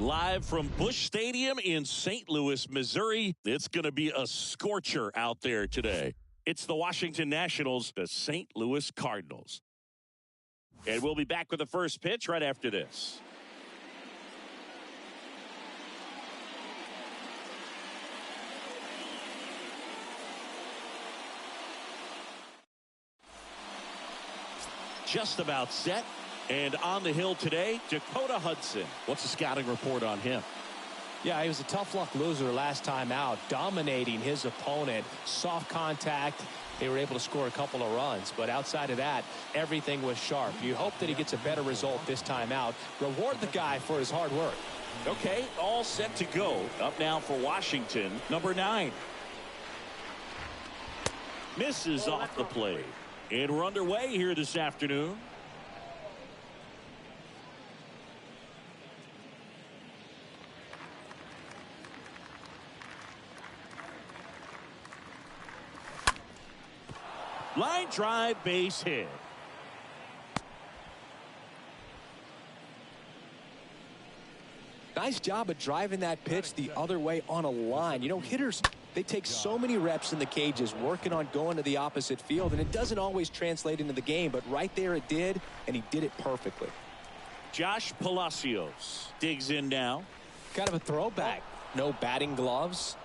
Live from Busch Stadium in St. Louis, Missouri. It's going to be a scorcher out there today. It's the Washington Nationals, the St. Louis Cardinals. And we'll be back with the first pitch right after this. Just about set. And on the hill today, Dakota Hudson. What's the scouting report on him? Yeah, he was a tough luck loser last time out, dominating his opponent. Soft contact. They were able to score a couple of runs. But outside of that, everything was sharp. You hope that he gets a better result this time out. Reward the guy for his hard work. Okay, all set to go. Up now for Washington, number 9. Misses off the plate. And we're underway here this afternoon. Line drive, base hit. Nice job of driving that pitch the other way on a line. You know, hitters, they take so many reps in the cages working on going to the opposite field, and it doesn't always translate into the game, but right there it did, and he did it perfectly. Josh Palacios digs in now. Kind of a throwback. No batting gloves.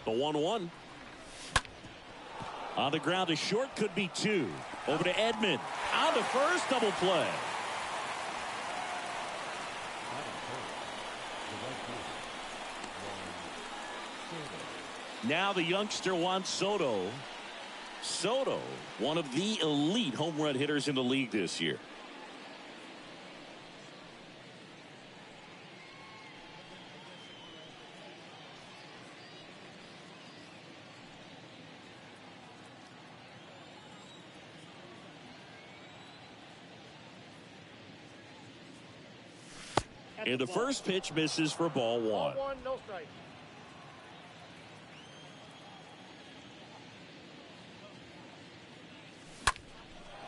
The 1-1. On the ground to short, could be 2. Over to Edman. On to first, double play. Now the youngster Juan Soto. Soto, one of the elite home run hitters in the league this year. And the first pitch misses for ball 1. Ball 1, no strike.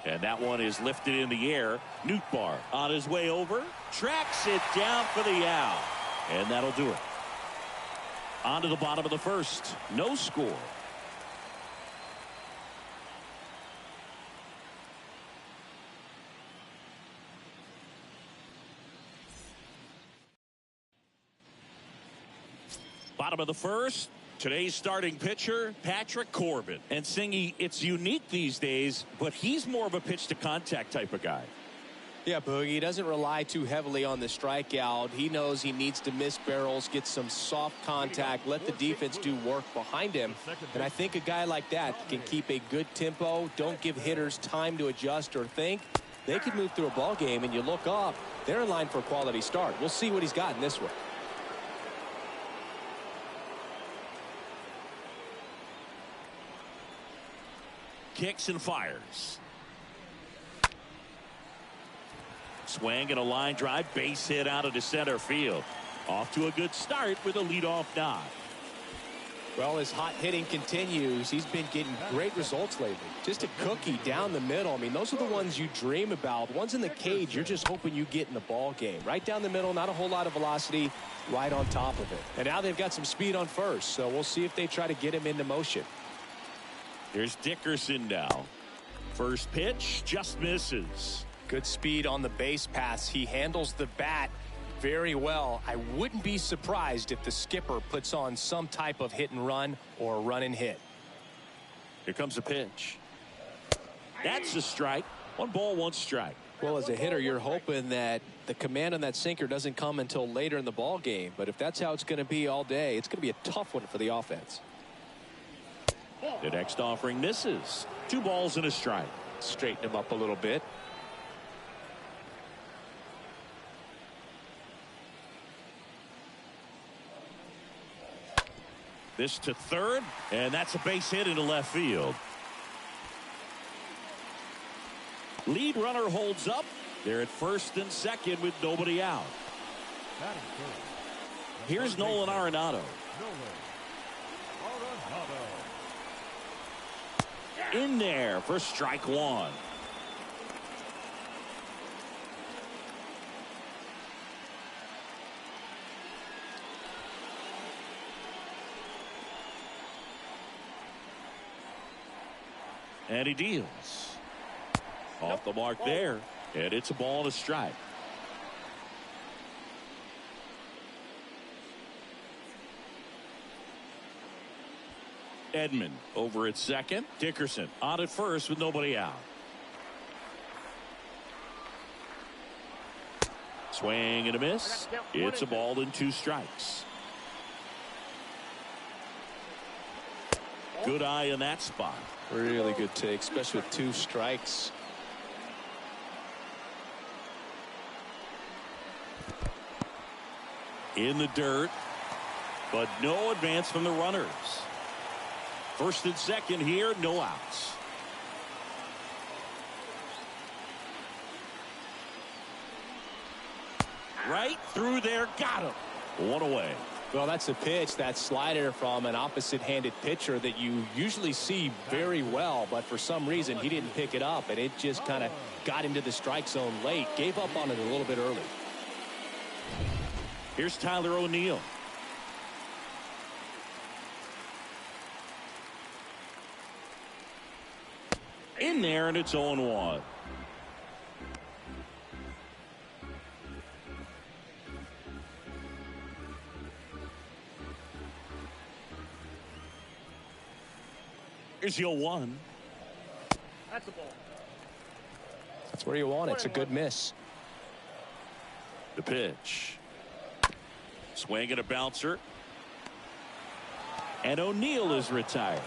And that one is lifted in the air. Nootbaar on his way over. Tracks it down for the out. And that'll do it. On to the bottom of the first. No score. Bottom of the first. Today's starting pitcher, Patrick Corbin. And Singy, it's unique these days, but he's more of a pitch to contact type of guy. Yeah, Boogie, he doesn't rely too heavily on the strikeout. He knows he needs to miss barrels, get some soft contact, let the defense do work behind him. And I think a guy like that can keep a good tempo, don't give hitters time to adjust or think. They could move through a ball game, and you look up, they're in line for a quality start. We'll see what he's got in this one. Kicks and fires. Swing and a line drive, base hit out into center field. Off to a good start with a leadoff nod. Well, his hot hitting continues. He's been getting great results lately. Just a cookie down the middle. I mean, those are the ones you dream about. Ones in the cage, you're just hoping you get in the ball game. Right down the middle, not a whole lot of velocity, right on top of it. And now they've got some speed on first, so we'll see if they try to get him into motion. Here's Dickerson now. First pitch just misses. Good speed on the base pass. He handles the bat very well. I wouldn't be surprised if the skipper puts on some type of hit and run or a run and hit. Here comes a pitch. That's a strike. 1 ball, 1 strike. Well, as a hitter, you're hoping that the command on that sinker doesn't come until later in the ball game. But if that's how it's going to be all day, it's going to be a tough one for the offense. The next offering misses. 2 balls and a strike. Straighten him up a little bit. This to third, and that's a base hit into left field. Lead runner holds up. They're at first and second with nobody out. Here's Nolan Arenado. In there for strike one. And he deals. Off the mark there. And it's a ball and a strike. Edman over at second. Dickerson on at first with nobody out. Swing and a miss. It's a ball and 2 strikes. Good eye in that spot. Really good take, especially with 2 strikes. In the dirt, but no advance from the runners. First and second here, no outs. Right through there, got him. One away. Well, that's a pitch, that slider from an opposite-handed pitcher that you usually see very well, but for some reason he didn't pick it up, and it just kind of got into the strike zone late. Gave up on it a little bit early. Here's Tyler O'Neill. In there, and it's 0-1. Here's the 0-1. That's a ball. That's where you want it. It's a good miss. The pitch. Swing and a bouncer. And O'Neill is retired.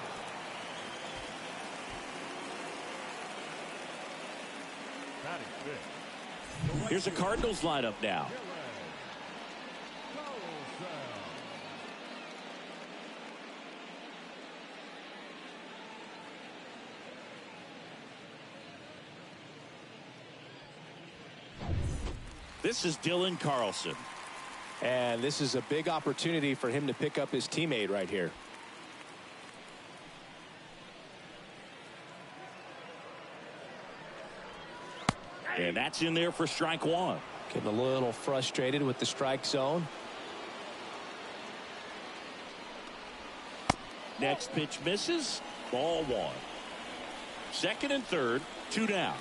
Here's the Cardinals lineup now. This is Dylan Carlson. And this is a big opportunity for him to pick up his teammate right here. And that's in there for strike one. Getting a little frustrated with the strike zone. Next pitch misses. Ball one. Second and third, 2 down.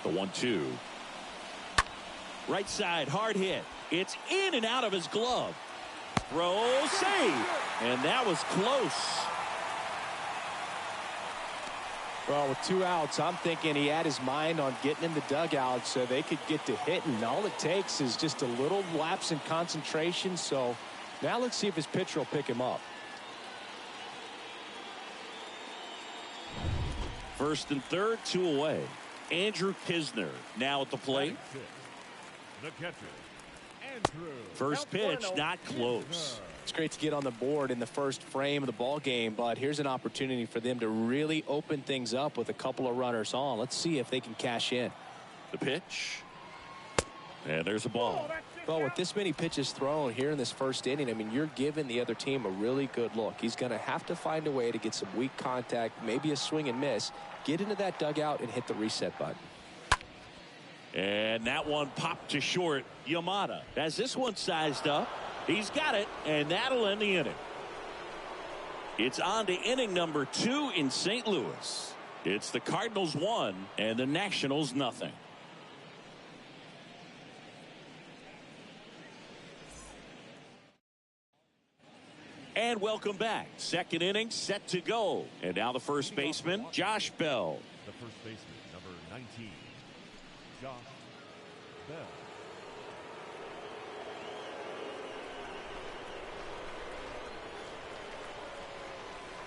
The 1-2. Right side, hard hit. It's in and out of his glove. Throw, save. And that was close. Well, with 2 outs, I'm thinking he had his mind on getting in the dugout so they could get to hitting. All it takes is just a little lapse in concentration. So now let's see if his pitcher will pick him up. First and third, 2 away. Andrew Kisner now at the plate. The catcher, Andrew. First pitch, not close. It's great to get on the board in the first frame of the ball game, but here's an opportunity for them to really open things up with a couple of runners on. Let's see if they can cash in. The pitch. And there's a ball. Well, with this many pitches thrown here in this first inning, I mean, you're giving the other team a really good look. He's going to have to find a way to get some weak contact, maybe a swing and miss, get into that dugout and hit the reset button. And that one popped to short. Yamada has this one sized up. He's got it, and that'll end the inning. It's on to inning number 2 in St. Louis. It's the Cardinals 1 and the Nationals nothing. And welcome back. Second inning set to go. And now the first baseman, Josh Bell. The first baseman, number 19, Josh Bell.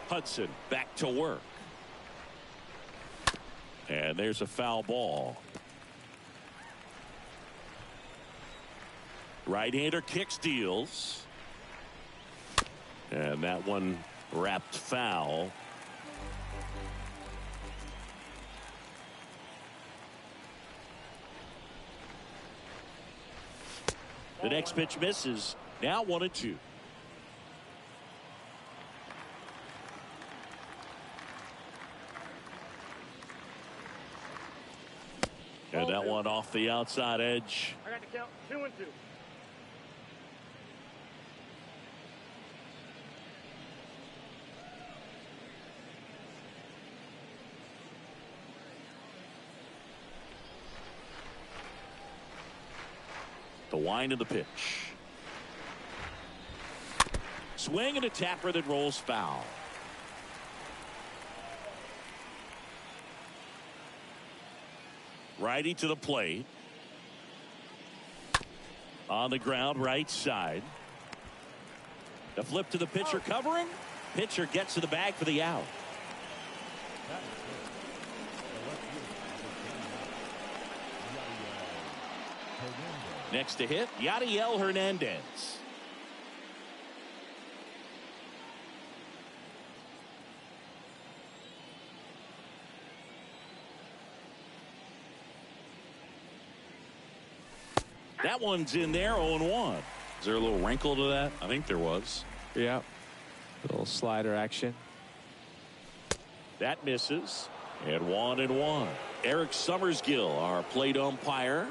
Hudson back to work. And there's a foul ball. Right-hander kicks, deals. And that one wrapped foul. The next pitch misses. Now 1-2. And that one off the outside edge. I got to count 2-2. The wind of the pitch. Swing and a tapper that rolls foul. Righty to the plate. On the ground, right side. The flip to the pitcher covering. Pitcher gets to the bag for the out. Next to hit, Yadiel Hernandez. That one's in there, 0-1. Is there a little wrinkle to that? I think there was. Yeah. A little slider action. That misses. And 1-1. Eric Summersgill, our plate umpire.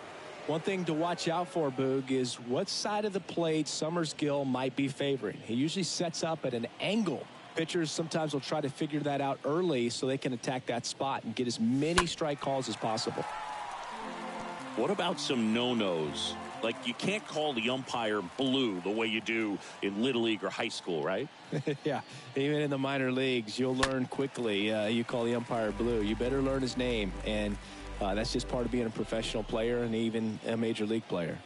One thing to watch out for, Boog, is what side of the plate Summersgill might be favoring. He usually sets up at an angle. Pitchers sometimes will try to figure that out early so they can attack that spot and get as many strike calls as possible. What about some no-nos? Like, you can't call the umpire blue the way you do in Little League or high school, right? Yeah, even in the minor leagues, you'll learn quickly. You call the umpire blue. You better learn his name, and that's just part of being a professional player and even a major league player.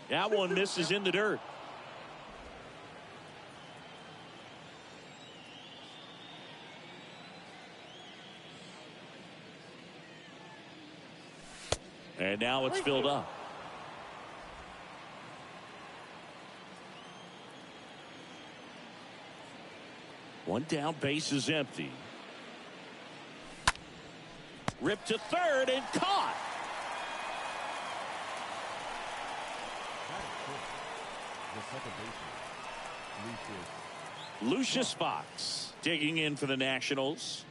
That one misses in the dirt. And now it's filled up. One down, base is empty. Ripped to third and caught. Lucius Fox digging in for the Nationals.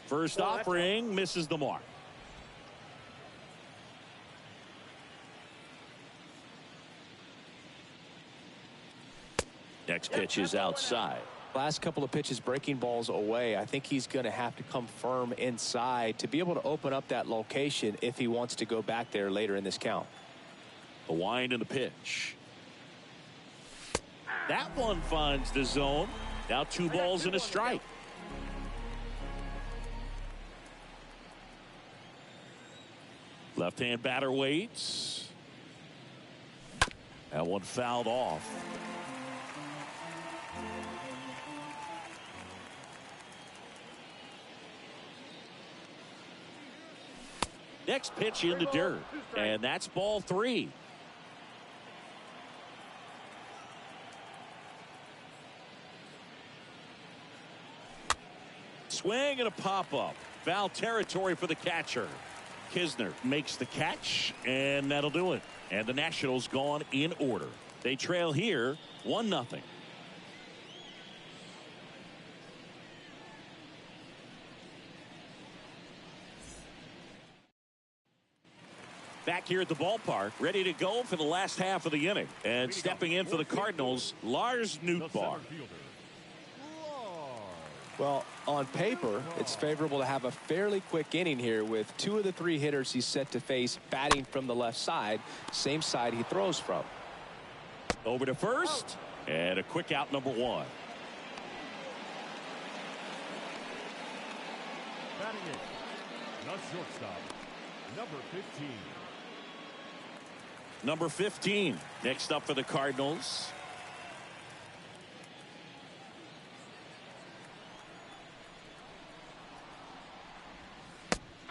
First offering misses the mark. Next pitch is outside. Last couple of pitches breaking balls away. I think he's going to have to come firm inside to be able to open up that location if he wants to go back there later in this count. The wind and the pitch. That one finds the zone. Now 2 balls and a strike. Left-hand batter waits. That one fouled off. Next pitch in the dirt, and that's ball 3. Swing and a pop-up. Foul territory for the catcher. Kisner makes the catch, and that'll do it. And the Nationals gone in order. They trail here 1-0. Back here at the ballpark, ready to go for the last half of the inning. And stepping in for the Cardinals, Lars Nootbaar. Well, on paper, it's favorable to have a fairly quick inning here with 2 of the 3 hitters he's set to face batting from the left side, same side he throws from. Over to first, and a quick out, number 1. Batting it, the shortstop, Number 15. Number 15 next up for the Cardinals.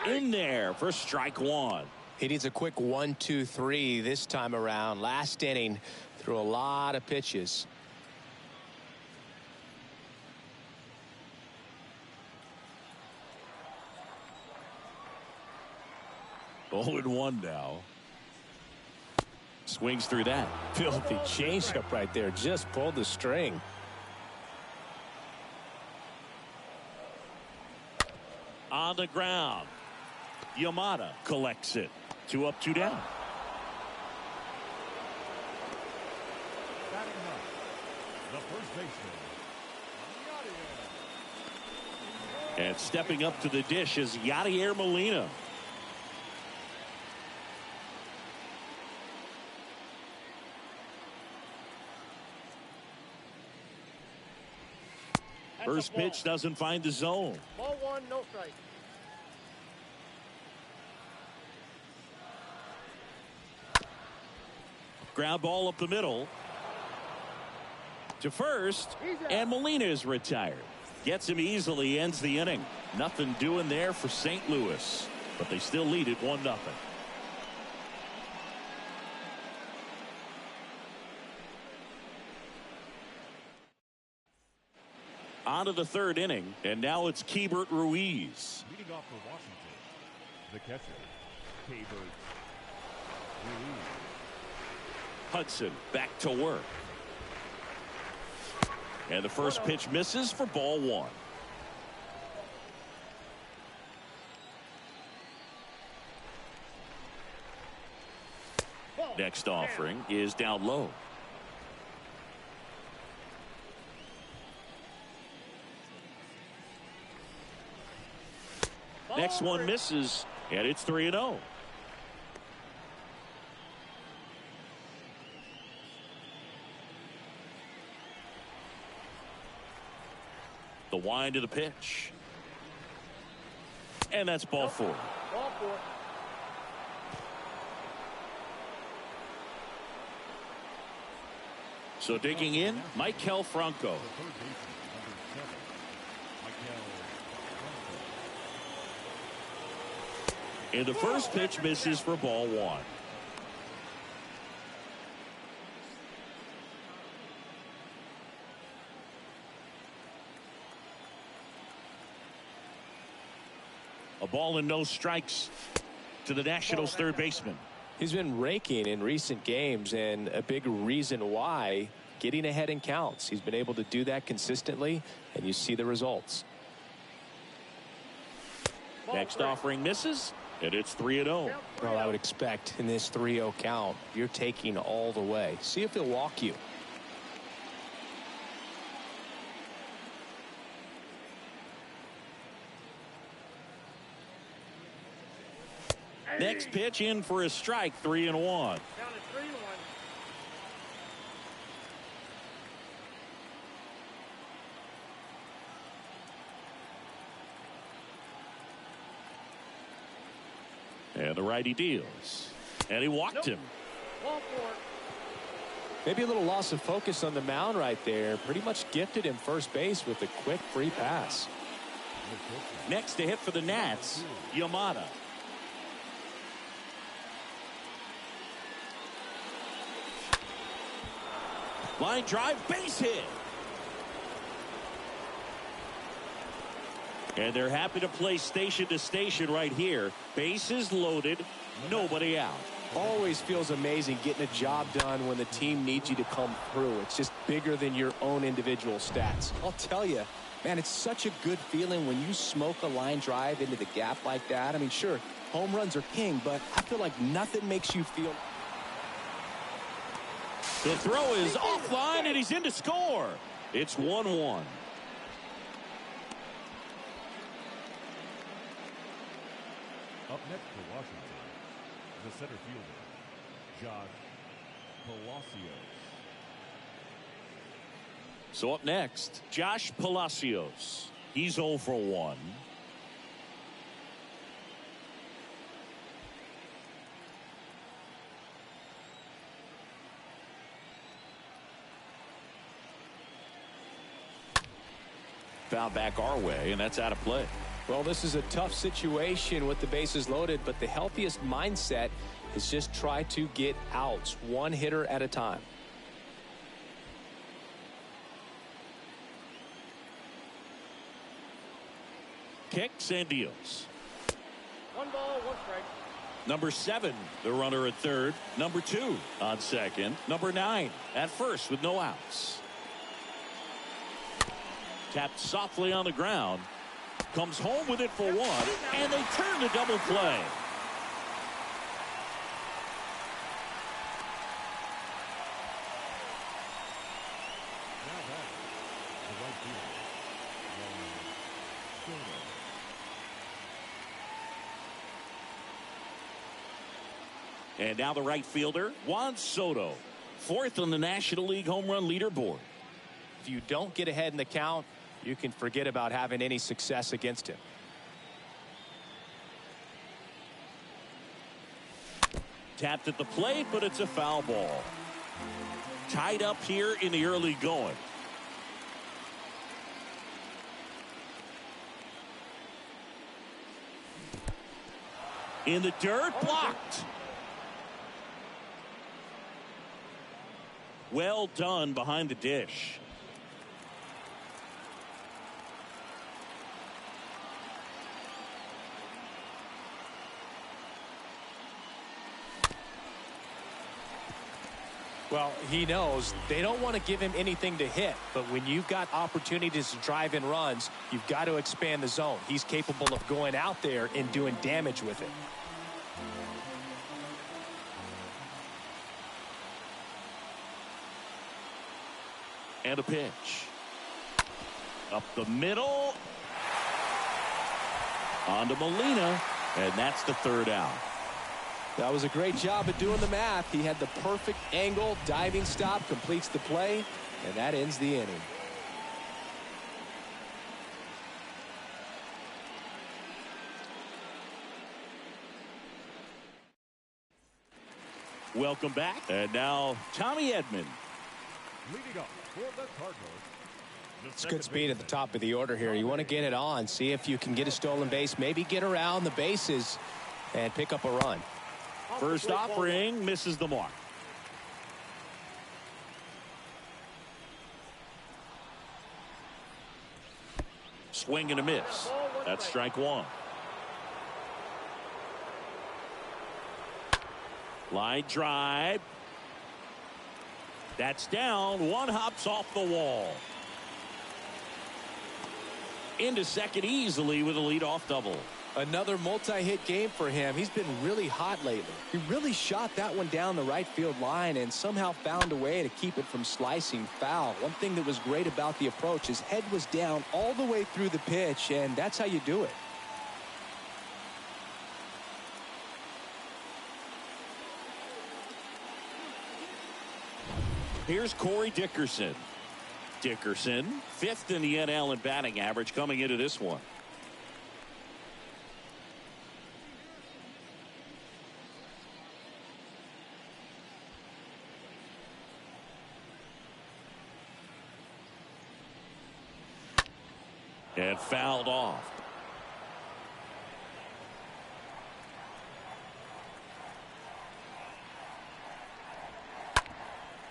In there for strike one. He needs a quick 1, 2, 3 this time around. Last inning threw a lot of pitches. 0-1 now. Swings through that. Filthy changeup right there. Just pulled the string. On the ground. Yamada collects it. 2 up, 2 down. Batting up, the first baseman. And stepping up to the dish is Yadier Molina. First pitch doesn't find the zone. Ball 1, no strike. Ground ball up the middle. To first. And Molina is retired. Gets him easily, ends the inning. Nothing doing there for St. Louis. But they still lead it 1-0. On to the third inning, and now it's Keibert Ruiz. Leading off for Washington, the catcher, Keibert Ruiz. Hudson back to work. And the first pitch misses for ball 1. Next offering is down low. Next one misses, and it's 3-0. The wind of the pitch. And that's ball 4. Ball 4. So digging in, Maikel Franco. The third baseman, number 7, Maikel Franco. And the first pitch misses for ball 1. A ball and no strikes to the Nationals' third baseman. He's been raking in recent games, and a big reason why, getting ahead in counts. He's been able to do that consistently, and you see the results. Next offering misses, and it's 3-0. Well, I would expect in this 3-0 count, you're taking all the way. See if he'll walk you. Next pitch in for a strike, 3-1. Counted 3-1. And the righty deals. And he walked him. Ball 4. Maybe a little loss of focus on the mound right there. Pretty much gifted him first base with a quick free pass. Next to hit for the Nats, Yamada. Line drive, base hit. And they're happy to play station to station right here. Bases loaded, nobody out. Always feels amazing getting a job done when the team needs you to come through. It's just bigger than your own individual stats. I'll tell you, man, it's such a good feeling when you smoke a line drive into the gap like that. I mean, sure, home runs are king, but I feel like nothing makes you feel. The throw is offline, and he's in to score. It's 1-1. Up next for Washington, the center fielder, Josh Palacios. So up next, Josh Palacios. He's 0 for 1. fouled back our way, and that's out of play. Well, this is a tough situation with the bases loaded, but the healthiest mindset is just try to get outs, one hitter at a time. Kicks and deals. 1 ball, 1 strike. Number 7, the runner at third. Number 2 on second. Number 9 at first with no outs. Tapped softly on the ground. Comes home with it for 1, and they turn the double play. And now the right fielder, Juan Soto, 4th on the National League home run leaderboard. If you don't get ahead in the count, you can forget about having any success against him. Tapped at the plate, but it's a foul ball. Tied up here in the early going. In the dirt, blocked. Well done behind the dish. Well, he knows they don't want to give him anything to hit, but when you've got opportunities to drive in runs, you've got to expand the zone. He's capable of going out there and doing damage with it. And a pitch. Up the middle. On to Molina, and that's the 3rd out. That was a great job at doing the math. He had the perfect angle, diving stop, completes the play, and that ends the inning. Welcome back. And now Tommy Edman. Leading off for the Cardinals. It's good speed at the top of the order here. You want to get it on, see if you can get a stolen base, maybe get around the bases and pick up a run. First offering misses the mark. Swing and a miss. That's strike 1. Line drive. That's down. 1 hops off the wall. Into second easily with a leadoff double. Another multi-hit game for him. He's been really hot lately. He really shot that one down the right field line and somehow found a way to keep it from slicing foul. One thing that was great about the approach, his head was down all the way through the pitch, and that's how you do it. Here's Corey Dickerson. Dickerson, 5th in the NL in batting average coming into this one. And fouled off.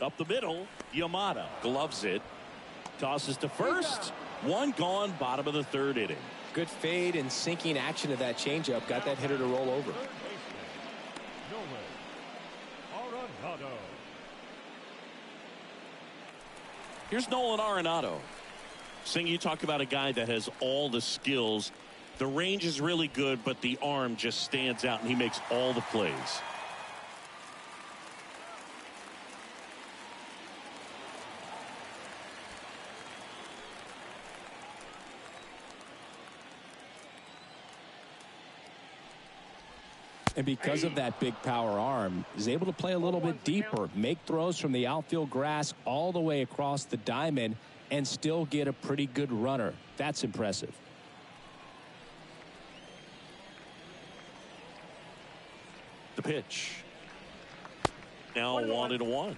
Up the middle, Yamada gloves it. Tosses to first. 1 gone, bottom of the 3rd inning. Good fade and sinking action of that changeup. Got that hitter to roll over. Here's Nolan Arenado. Sing, you talk about a guy that has all the skills. The range is really good, but the arm just stands out, and he makes all the plays. And because of that big power arm, he's able to play a little bit deeper, make throws from the outfield grass all the way across the diamond, and still get a pretty good runner. That's impressive. The pitch. Now 1-1.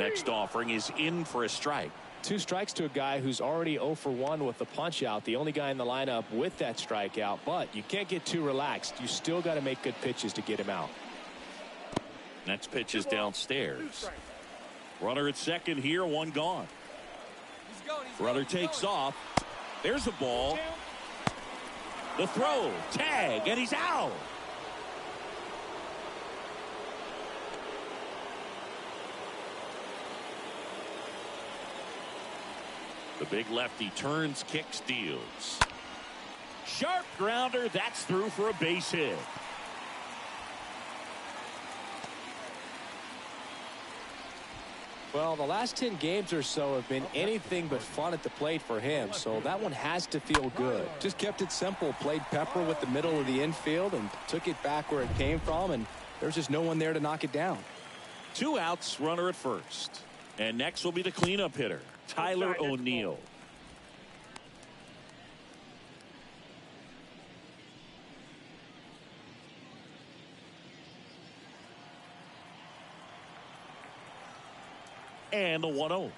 Next offering is in for a strike. 2 strikes to a guy who's already 0 for 1 with the punch out. The only guy in the lineup with that strikeout, but you can't get too relaxed. You still got to make good pitches to get him out. Next pitch is downstairs. Runner at second here, 1 gone. Runner takes off. There's the ball. The throw, tag, and he's out. The big lefty turns, kicks, deals. Sharp grounder, that's through for a base hit. Well, the last 10 games or so have been anything but fun at the plate for him, so that one has to feel good. Just kept it simple, played pepper with the middle of the infield and took it back where it came from, and there's just no one there to knock it down. 2 outs, runner at first. And next will be the cleanup hitter, Tyler O'Neill. And the 1-0.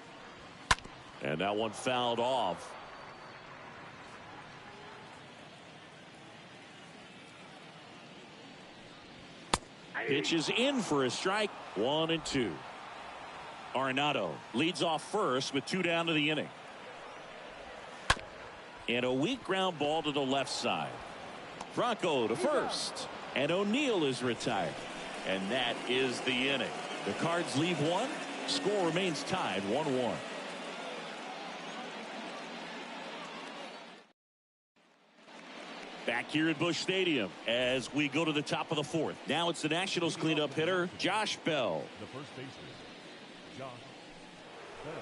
And that one fouled off. Pitch is in for a strike. 1-2. Arenado leads off first with 2 down to the inning. And a weak ground ball to the left side. Franco to first. And O'Neill is retired. And that is the inning. The Cards leave 1. Score remains tied 1-1. Back here at Busch Stadium as we go to the top of the 4th. Now it's the Nationals cleanup hitter, Josh Bell. The first baseman, Josh Bell.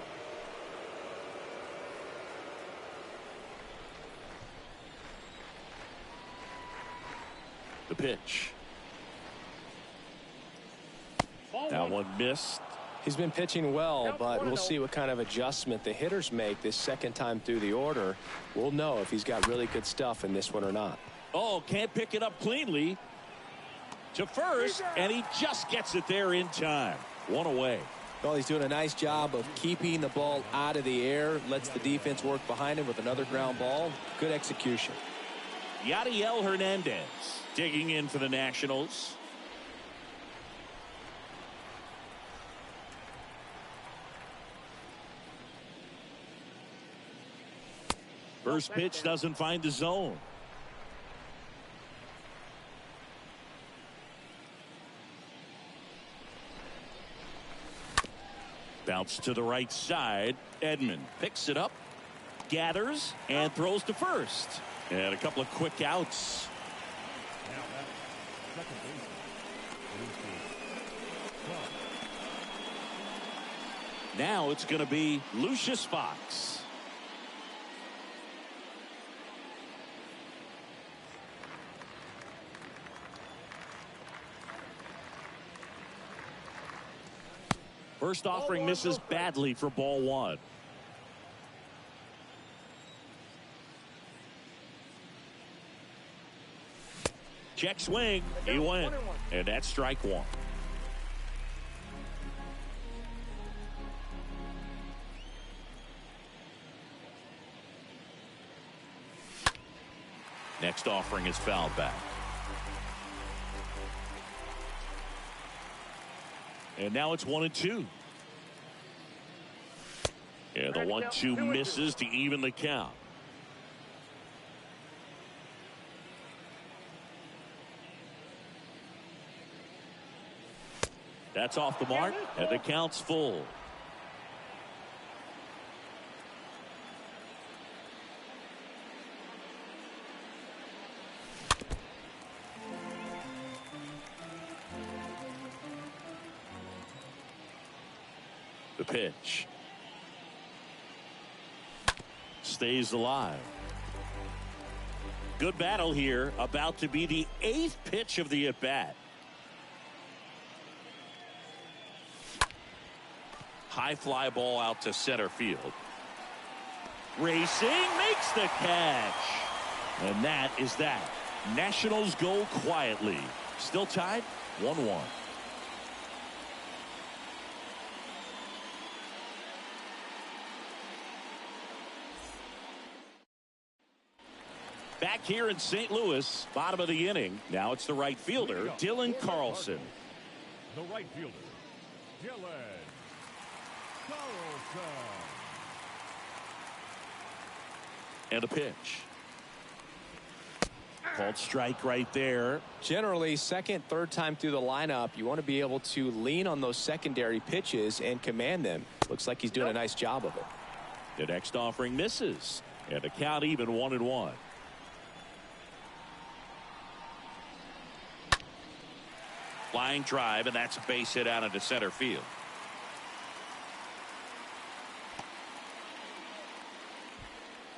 The pitch. That one missed. He's been pitching well, but we'll see what kind of adjustment the hitters make this second time through the order. We'll know if he's got really good stuff in this one or not. Oh, can't pick it up cleanly. To first, and he just gets it there in time. 1 away. Well, he's doing a nice job of keeping the ball out of the air. Lets the defense work behind him with another ground ball. Good execution. Yadiel Hernandez digging in for the Nationals. First pitch doesn't find the zone. Bounce to the right side. Edman picks it up, gathers, and throws to first. And a couple of quick outs. Now that's second baseman. Now it's going to be Lucius Fox. First offering misses badly for ball 1. Check swing. He went. And that's strike 1. Next offering is fouled back. And now it's 1-2. And the 1-2 misses to even the count. That's off the mark, and the count's full. The pitch. Stays alive. Good battle here. About to be the 8th pitch of the at-bat. High fly ball out to center field. Racing makes the catch. And that is that. Nationals go quietly. Still tied 1-1. Back here in St. Louis, bottom of the inning. Now it's the right fielder, Dylan Carlson. The right fielder, Dylan Carlson. And a pitch. Called strike right there. Generally, second, third time through the lineup, you want to be able to lean on those secondary pitches and command them. Looks like he's doing a nice job of it. The next offering misses. And the count even 1-1. Line drive, and that's a base hit out into center field.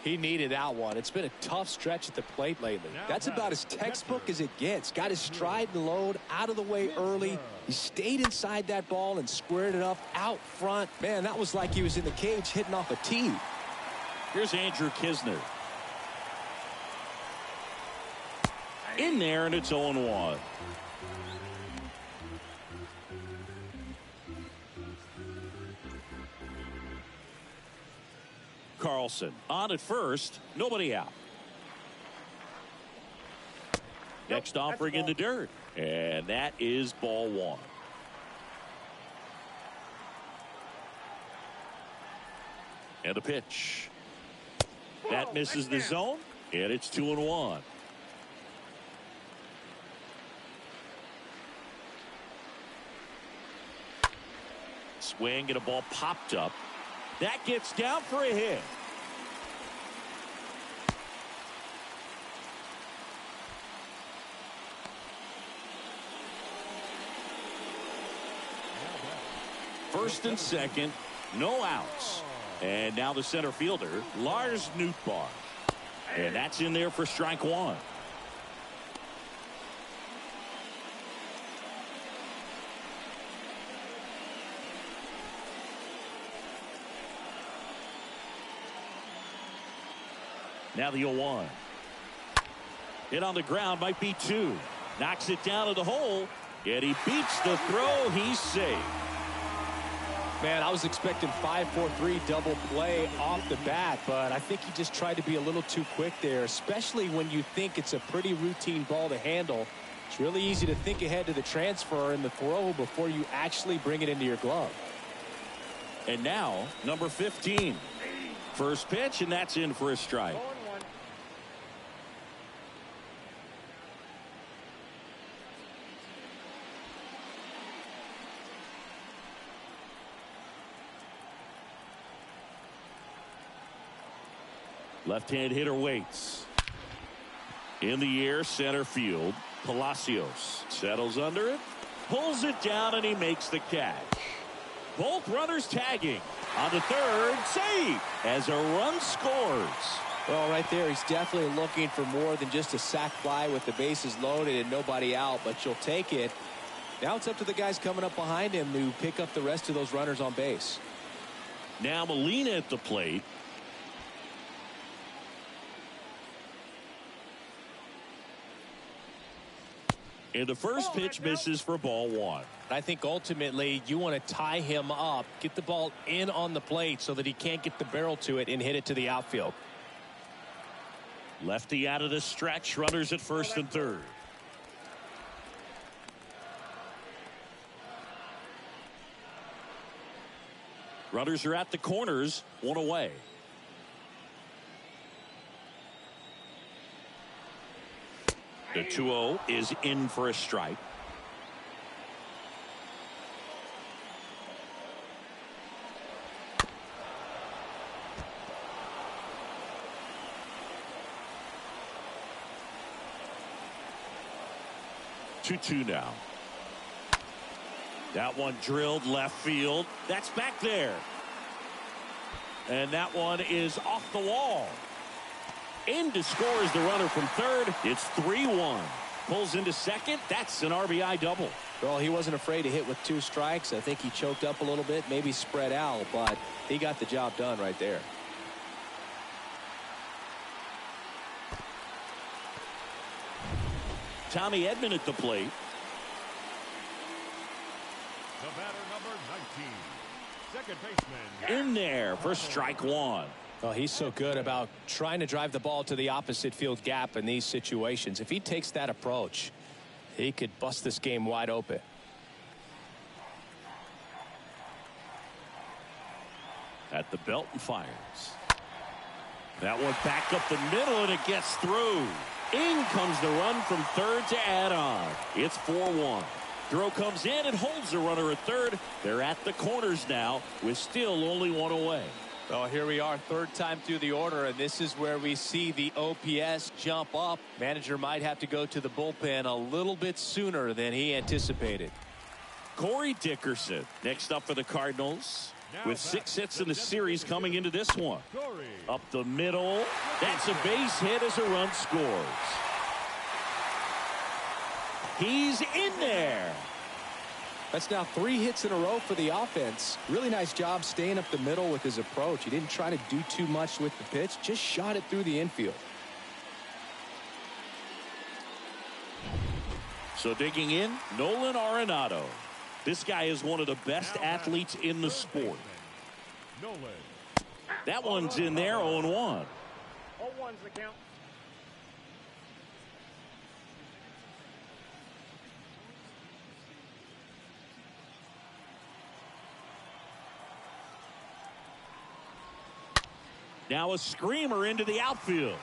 He needed that one. It's been a tough stretch at the plate lately. That's about as textbook as it gets. Got his stride and load out of the way early. He stayed inside that ball and squared it up out front. Man, that was like he was in the cage hitting off a tee. Here's Andrew Kisner. In there, and it's 0-1. Carlson on at first, nobody out. Next offering in the dirt, and that is ball one. And the pitch. That misses the zone, and it's 2-1. Swing, and a ball popped up. That gets down for a hit. First and second, no outs. And now the center fielder, Lars Nootbaar. And that's in there for strike one. Now the 0-1. Hit on the ground, might be two. Knocks it down to the hole. And he beats the throw. He's safe. Man, I was expecting 5-4-3 double play off the bat, but I think he just tried to be a little too quick there, especially when you think it's a pretty routine ball to handle. It's really easy to think ahead to the transfer and the throw before you actually bring it into your glove. And now, number 15. First pitch, and that's in for a strike. Left-hand hitter waits. In the air, center field. Palacios settles under it, pulls it down, and he makes the catch. Both runners tagging. On the third, save as a run scores. Well, right there, he's definitely looking for more than just a sac fly with the bases loaded and nobody out, but you'll take it. Now it's up to the guys coming up behind him to pick up the rest of those runners on base. Now Molina at the plate. And the first pitch misses for ball one. I think ultimately you want to tie him up, get the ball in on the plate so that he can't get the barrel to it and hit it to the outfield. Lefty out of the stretch, runners at first and third. Runners are at the corners, one away. The 2-0 is in for a strike. Two now. That one drilled left field. That's back there. And that one is off the wall. In to score is the runner from third. It's 3-1. Pulls into second. That's an RBI double. Well, he wasn't afraid to hit with two strikes. I think he choked up a little bit, maybe spread out, but he got the job done right there. Tommy Edman at the plate. The batter, number 19, second baseman. In there for strike one. Well, he's so good about trying to drive the ball to the opposite field gap in these situations. If he takes that approach, he could bust this game wide open. At the belt and fires. That one back up the middle, and it gets through. In comes the run from third to add on. It's 4-1. Throw comes in and holds the runner at third. They're at the corners now with still only one away. Well, here we are, third time through the order, and this is where we see the OPS jump up. Manager might have to go to the bullpen a little bit sooner than he anticipated. Corey Dickerson next up for the Cardinals with 6 hits in the series coming into this one. Up the middle. That's a base hit as a run scores. He's in there. That's now 3 hits in a row for the offense. Really nice job staying up the middle with his approach. He didn't try to do too much with the pitch, just shot it through the infield. So digging in, Nolan Arenado. This guy is one of the best athletes in the sport. That one's in there, 0-1. 0-1's the count. Now a screamer into the outfield.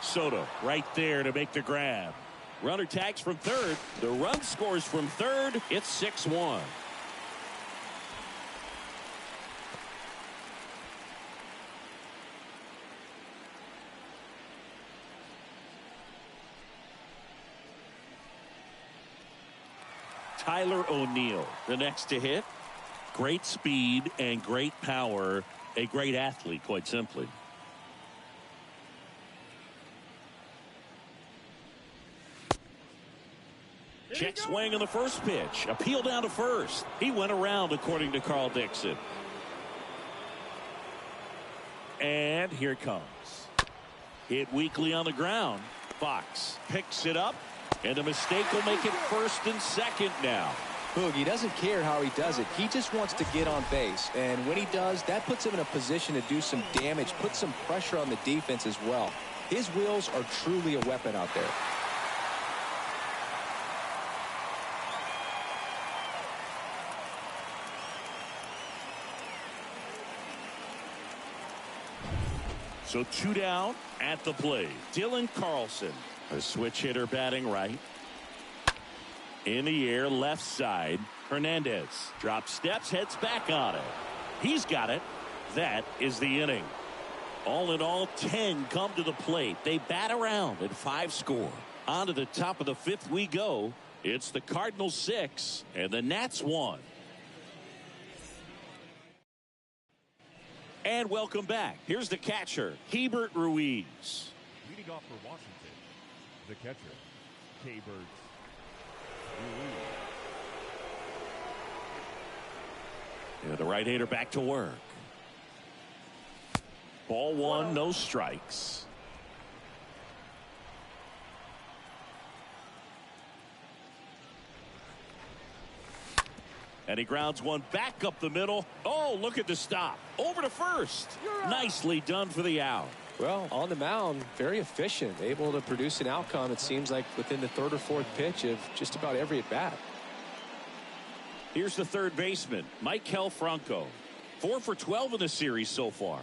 Soto right there to make the grab. Runner tags from third. The run scores from third. It's 6-1. Tyler O'Neill, the next to hit. Great speed and great power. A great athlete, quite simply. Check swing on the first pitch. Appeal down to first. He went around, according to Carl Dixon. And here it comes. Hit weakly on the ground. Fox picks it up, and a mistake will make it first and second now. He doesn't care how he does it. He just wants to get on base. And when he does, that puts him in a position to do some damage, put some pressure on the defense as well. His wheels are truly a weapon out there. So 2 down at the plate. Dylan Carlson, a switch hitter batting right. In the air, left side. Hernandez drops steps, heads back on it. He's got it. That is the inning. All in all, 10 come to the plate. They bat around and 5 score. On to the top of the 5th we go. It's the Cardinals 6 and the Nats 1. And welcome back. Here's the catcher, Hebert Ruiz. Leading off for Washington, the catcher, Hebert Ruiz. And the right-hander back to work. Ball 1, no strikes. And he grounds one back up the middle. Oh, look at the stop. Over to first. Nicely done for the out. Well, on the mound, very efficient, able to produce an outcome, it seems like, within the 3rd or 4th pitch of just about every at-bat. Here's the third baseman, Maikel Franco. 4 for 12 in the series so far.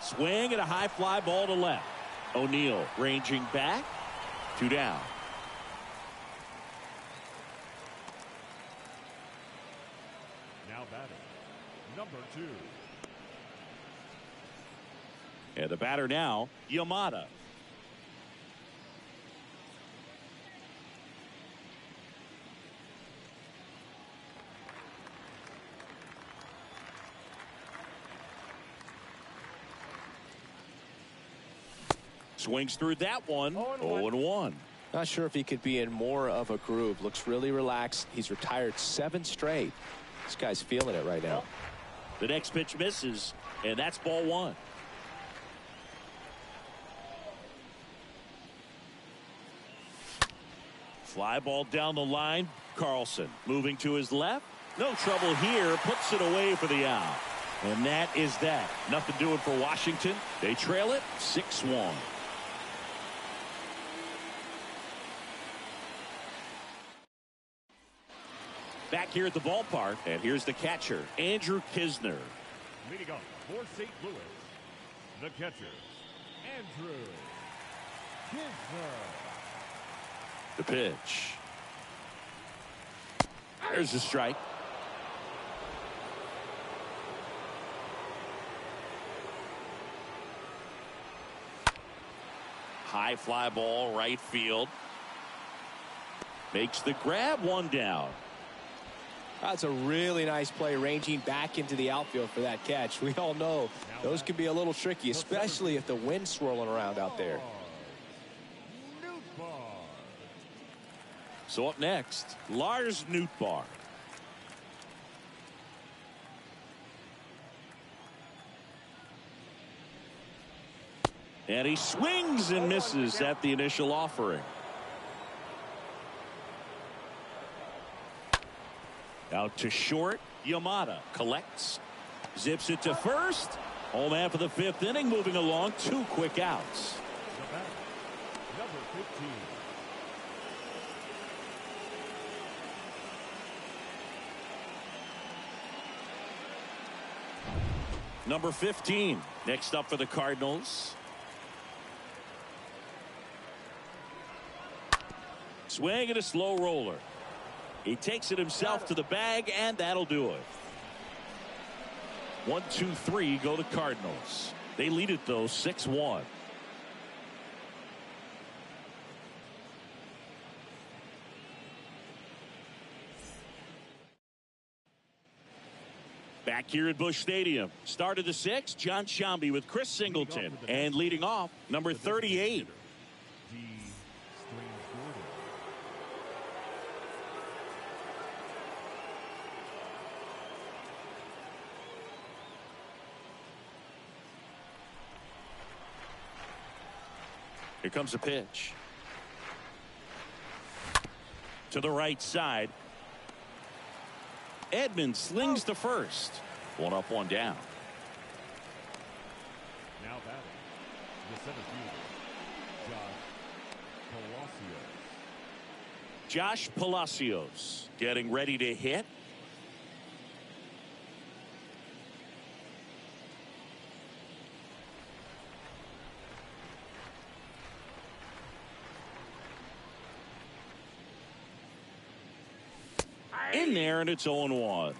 Swing and a high fly ball to left. O'Neill ranging back. 2 down. Now batting, number 2. And the batter now, Yamada. Swings through that one. 0-1. Not sure if he could be in more of a groove. Looks really relaxed. He's retired 7 straight. This guy's feeling it right now. The next pitch misses, and that's ball 1. Fly ball down the line. Carlson moving to his left. No trouble here. Puts it away for the out. And that is that. Nothing doing for Washington. They trail it 6-1. Back here at the ballpark, and here's the catcher, Andrew Kisner. Leading off for St. Louis, the catcher, Andrew Kisner. The pitch. There's the strike. High fly ball, right field. Makes the grab, one down. That's a really nice play, ranging back into the outfield for that catch. We all know those can be a little tricky, especially if the wind's swirling around out there. So up next, Lars Nootbaar. And he swings and misses at the initial offering. Out to short. Yamada collects. Zips it to first. Home half of the fifth inning, moving along. 2 quick outs. Number 15. Number 15. Next up for the Cardinals. Swing and a slow roller. He takes it himself to the bag, and that'll do it. 1, 2, 3 go to Cardinals. They lead it, though, 6-1. Back here at Busch Stadium. Start of the 6th, John Sciambi with Chris Singleton. And leading off, number 38. Here comes a pitch. To the right side. Edman slings to first. 1 up, 1 down. Now batting, the center fielder, Josh Palacios. Josh Palacios getting ready to hit. In there, and it's 0-1.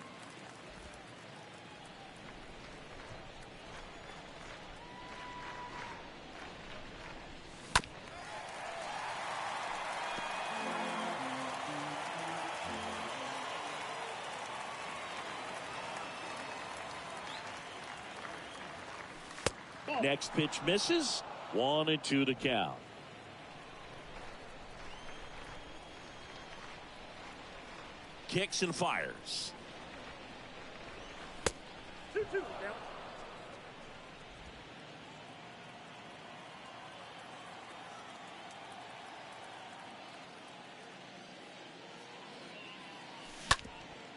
Next pitch misses. 1-2 to count. Kicks and fires. 2-2 count.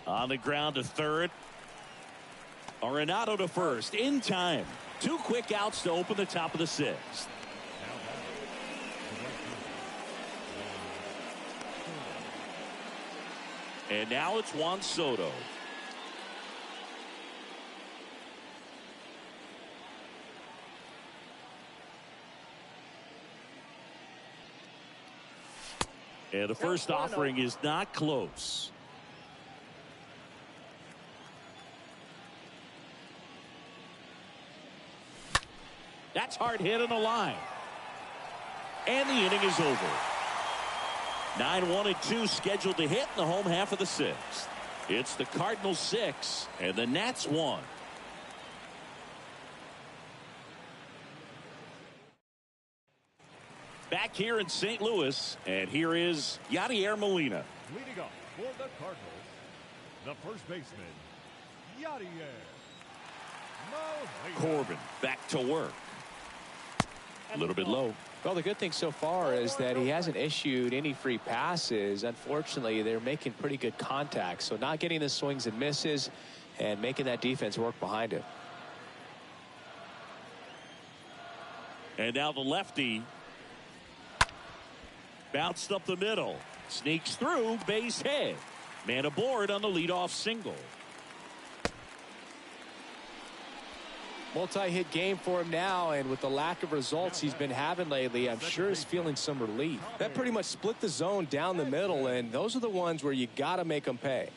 On the ground to third. Arenado to first in time. 2 quick outs to open the top of the 6th. And now it's Juan Soto. And the first offering is not close. That's hard hit on the line. And the inning is over. 9-1-2 scheduled to hit in the home half of the 6th. It's the Cardinals 6 and the Nats 1. Back here in St. Louis, and here is Yadier Molina. Leading up for the Cardinals, the first baseman, Yadier Molina. Corbin back to work. A little bit low. Well, the good thing so far is that he hasn't issued any free passes. Unfortunately, they're making pretty good contact. So not getting the swings and misses and making that defense work behind him. And now the lefty. Bounced up the middle. Sneaks through, base hit. Man aboard on the leadoff single. Multi-hit game for him now, and with the lack of results he's been having lately, I'm sure he's feeling some relief. That pretty much split the zone down the middle, and those are the ones where you got to make them pay.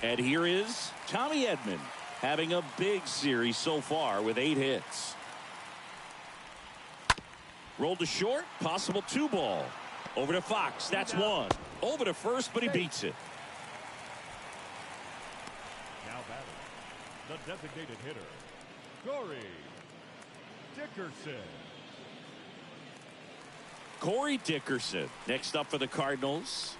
And here is Tommy Edman having a big series so far with 8 hits. Rolled to short, possible 2-ball. Over to Fox, that's 1. Over to first, but he beats it. Now batting, the designated hitter, Corey Dickerson. Corey Dickerson next up for the Cardinals.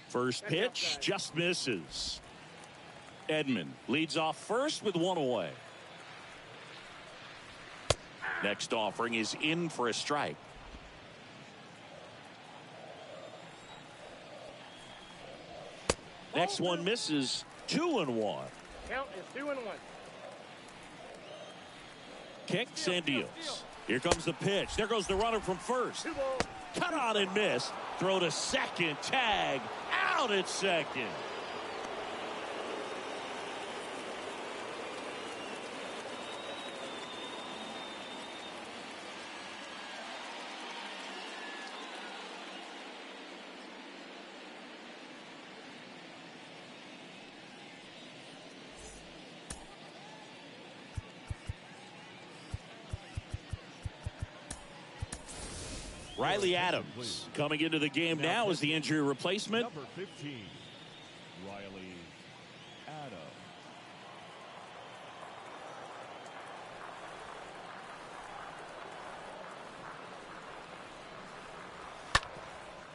First pitch just misses. Edman leads off first with 1 away. Next offering is in for a strike. Next one misses. 2-1. Count is 2-1. Kicks and deals. Here comes the pitch. There goes the runner from first. 2 balls. Cut on and miss. Throw to second. Tag. Out at second. Riley Adams coming into the game now as the injury replacement. Number 15, Riley Adams.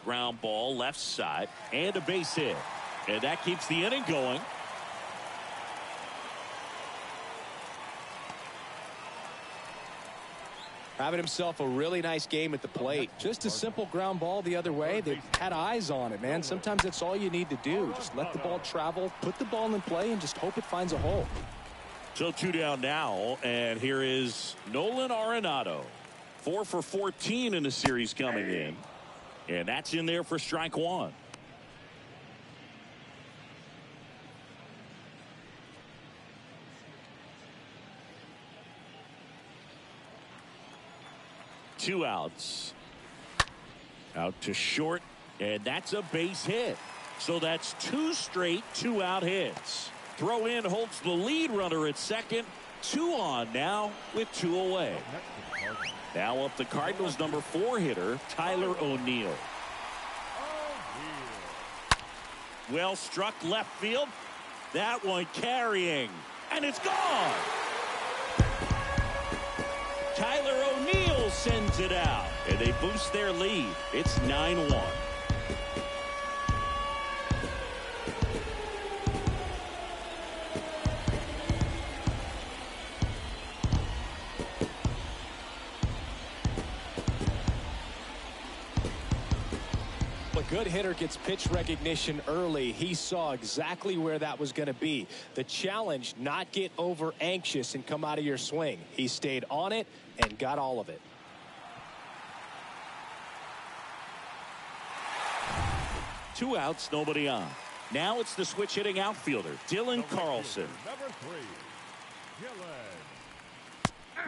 Ground ball left side and a base hit. And that keeps the inning going. Having himself a really nice game at the plate. Just a simple ground ball the other way. They had eyes on it, man. Sometimes that's all you need to do. Just let the ball travel, put the ball in play, and just hope it finds a hole. So 2 down now, and here is Nolan Arenado. 4 for 14 in the series coming in. And that's in there for strike 1. Two outs. Out to short, and that's a base hit. So that's 2 straight 2-out hits. Throw in holds the lead runner at second. 2 on now with 2 away. Now up the Cardinals number 4 hitter, Tyler O'Neill. Well struck left field. That one carrying, and it's gone. Tyler O'Neill sends it out, and they boost their lead. It's 9-1. A good hitter gets pitch recognition early. He saw exactly where that was going to be. The challenge, not get over anxious and come out of your swing. He stayed on it and got all of it. Two outs, nobody on. Now it's the switch hitting outfielder, Dylan Carlson. Number 3, Dylan.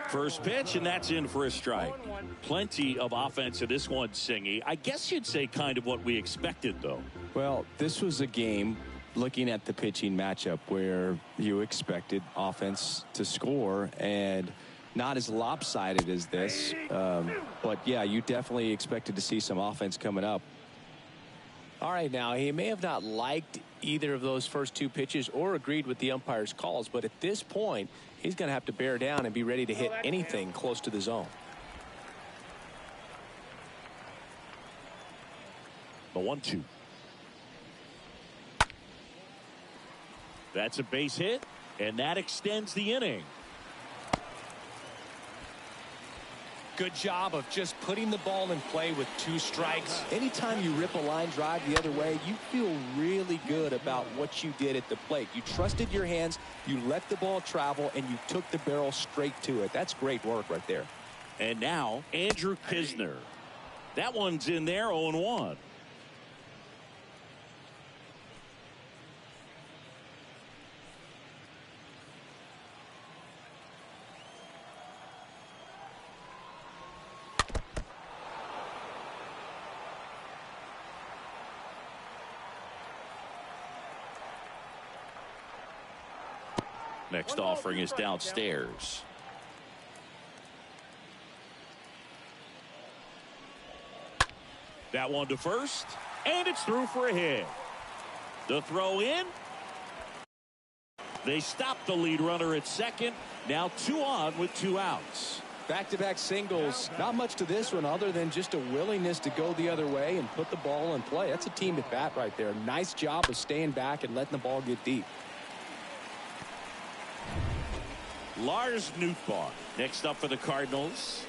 First pitch, and that's in for a strike. Plenty of offense in this one, Singy. I guess you'd say kind of what we expected, though. Well, this was a game, looking at the pitching matchup, where you expected offense to score, and not as lopsided as this. But, yeah, you definitely expected to see some offense coming up. All right, now, he may have not liked either of those first two pitches or agreed with the umpire's calls, but at this point, he's going to have to bear down and be ready to hit anything close to the zone. The 1-2. That's a base hit, and that extends the inning. Good job of just putting the ball in play with 2 strikes. Anytime you rip a line drive the other way, you feel really good about what you did at the plate. You trusted your hands, you let the ball travel, and you took the barrel straight to it. That's great work right there. And now, Andrew Kisner. That one's in there, 0-1. Next offering is downstairs. That one to first, and it's through for a hit. The throw in. They stop the lead runner at second. Now 2 on with 2 outs. Back-to-back singles. Not much to this one other than just a willingness to go the other way and put the ball in play. That's a team at bat right there. Nice job of staying back and letting the ball get deep. Lars Nootbaar next up for the Cardinals.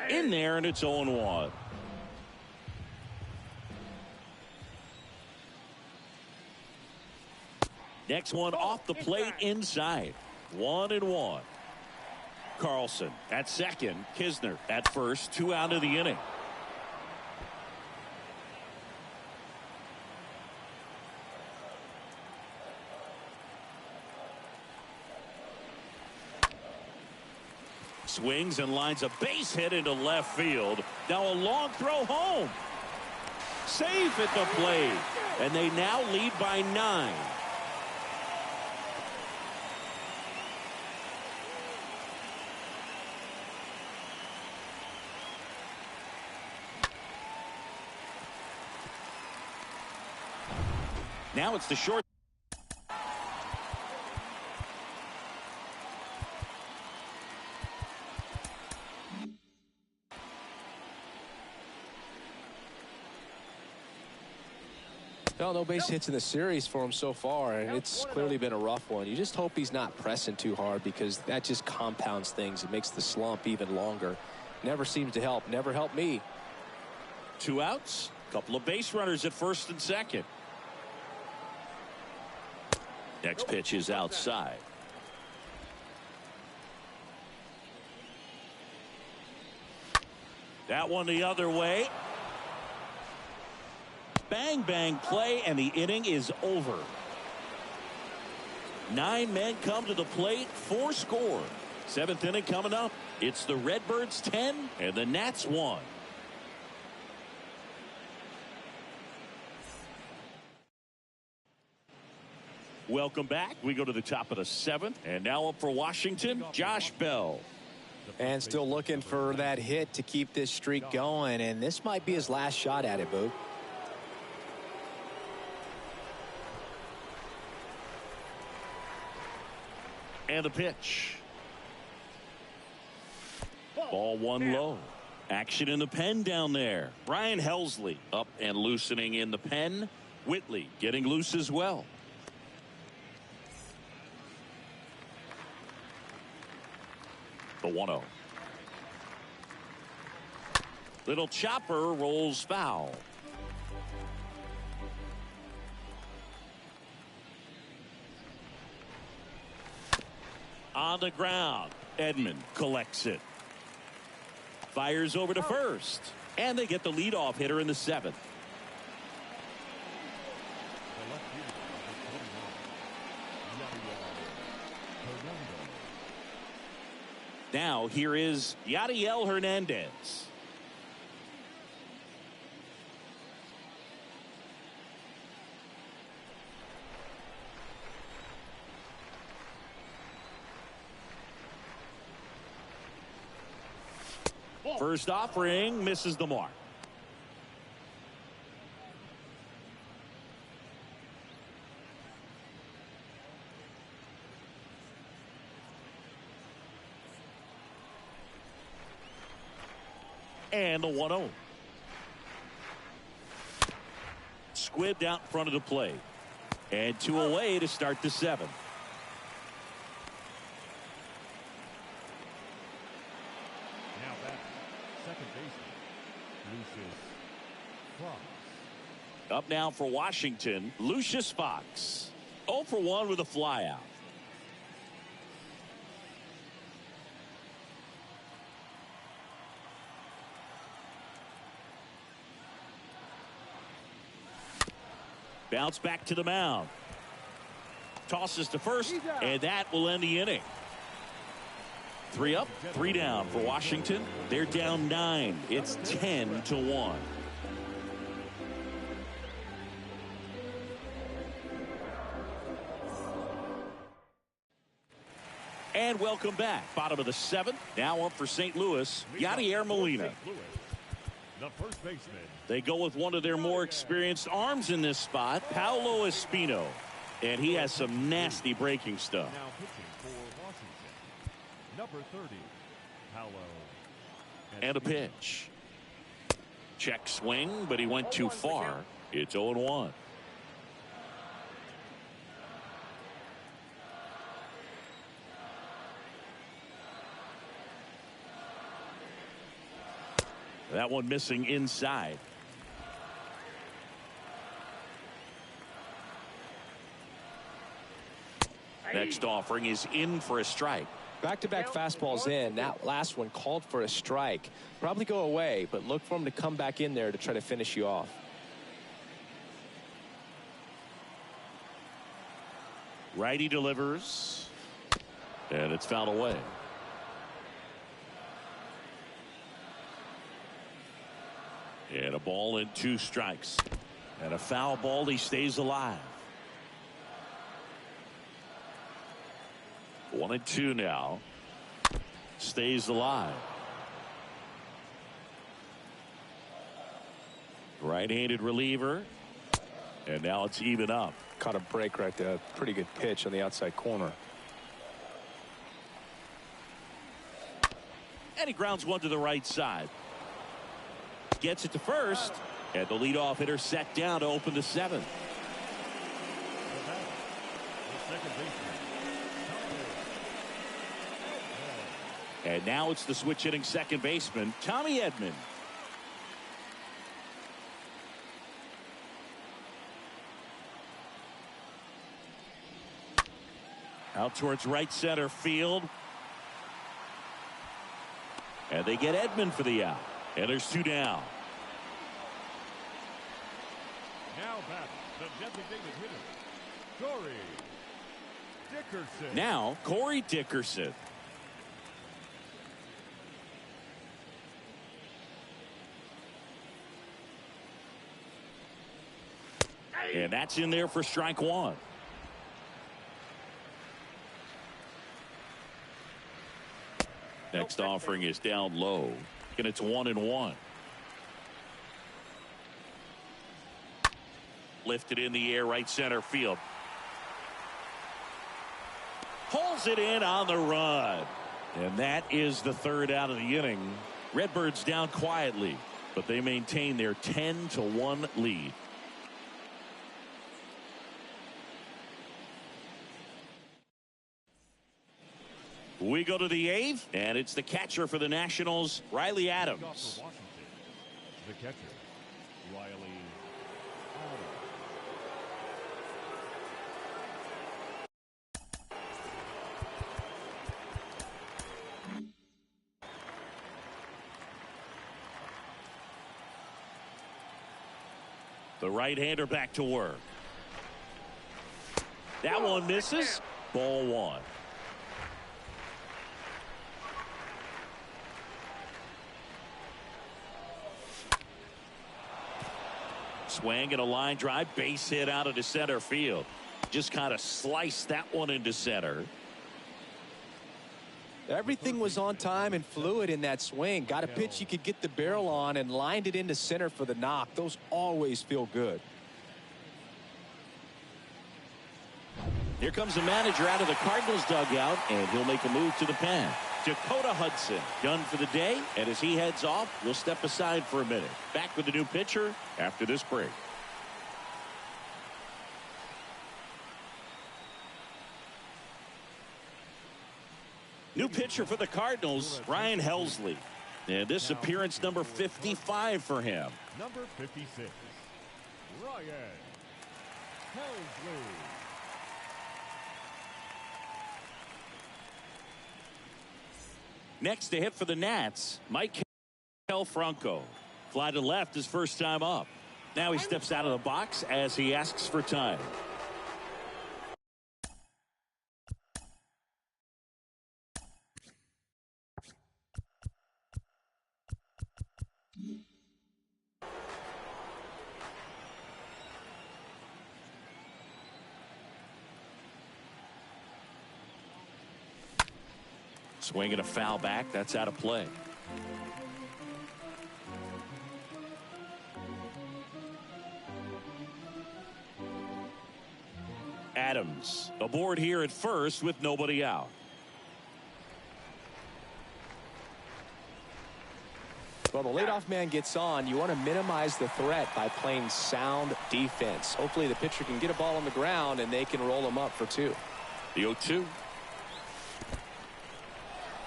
In there, and it's 0-1. Next one off the plate inside. 1-1. Carlson at second. Kisner at first. 2 out of the inning. Swings and lines a base hit into left field. Now a long throw home. Safe at the plate. And they now lead by 9. Now it's the short. Well, no base hits in the series for him so far, and it's clearly been a rough one. You just hope he's not pressing too hard because that just compounds things. It makes the slump even longer. Never seems to help. Never helped me. 2 outs. Couple of base runners at first and second. Next pitch is outside. That one the other way. Bang, bang play, and the inning is over. 9 men come to the plate, 4 score. 7th inning coming up. It's the Redbirds 10 and the Nats 1. Welcome back. We go to the top of the 7th, and now up for Washington, Josh Bell. And still looking for that hit to keep this streak going, and this might be his last shot at it, Boog. And the pitch. Ball 1 low. Action in the pen down there. Brian Helsley up and loosening in the pen. Whitley getting loose as well. The 1-0. Little chopper rolls foul. On the ground, Edman collects it. Fires over to first. And they get the leadoff hitter in the 7th. Now here is Yadiel Hernandez. First offering misses the mark. And the 1-0. Squibbed out in front of the plate. And 2 away to start the 7th. Now back, second baseman, Lucius Fox. Up now for Washington, Lucius Fox. 0 for 1 with a flyout. Bounce back to the mound. Tosses to first, and that will end the inning. 3 up, 3 down for Washington. They're down 9. It's 10-1. And welcome back. Bottom of the 7th. Now up for St. Louis, Yadier Molina. The first baseman. They go with one of their more experienced arms in this spot, Paolo Espino. And he has some nasty breaking stuff. Now pitching for Washington, number 30, Paolo. And a pitch. Check swing, but he went too far. It's 0-1. That one missing inside. Next offering is in for a strike. Back-to-back fastballs in. That last one called for a strike. Probably go away, but look for him to come back in there to try to finish you off. Righty delivers. And it's fouled away. And a ball and 2 strikes. And a foul ball. He stays alive. 1-2 now. Stays alive. Right-handed reliever. And now it's even up. Caught a break right there. Pretty good pitch on the outside corner. And he grounds one to the right side. Gets it to first. And the leadoff hitter set down to open the 7th. The second baseman. And now it's the switch hitting second baseman, Tommy Edman. Out towards right center field. And they get Edman for the out. And there's 2 down. Now back, the designated hitter, Corey Dickerson. Now Corey Dickerson. And that's in there for strike 1. Next offering is down low. And it's 1-1. Lifted in the air, right center field. Pulls it in on the run. And that is the 3rd out of the inning. Redbirds down quietly, but they maintain their 10-1 lead. We go to the 8th, and it's the catcher for the Nationals, Riley Adams. For Washington, the catcher, Riley Adams. The right-hander back to work. That one misses. Ball 1. Swing and a line drive, base hit out into center field. Just kind of sliced that one into center. Everything was on time and fluid in that swing. Got a pitch you could get the barrel on and lined it into center for the knock. Those always feel good. Here comes the manager out of the Cardinals dugout, and he'll make a move to the pen. Dakota Hudson done for the day, and as he heads off, we'll step aside for a minute. Back with the new pitcher after this break. New pitcher for the Cardinals, Ryan Helsley. And this appearance number 55 for him. Number 56, Ryan Helsley. Next to hit for the Nats, Mike Franco. Fly to left his first time up. Now he steps out of the box as he asks for time. Swinging a foul back. That's out of play. Adams aboard here at first with nobody out. Well, the leadoff man gets on. You want to minimize the threat by playing sound defense. Hopefully the pitcher can get a ball on the ground and they can roll him up for two. The 0-2.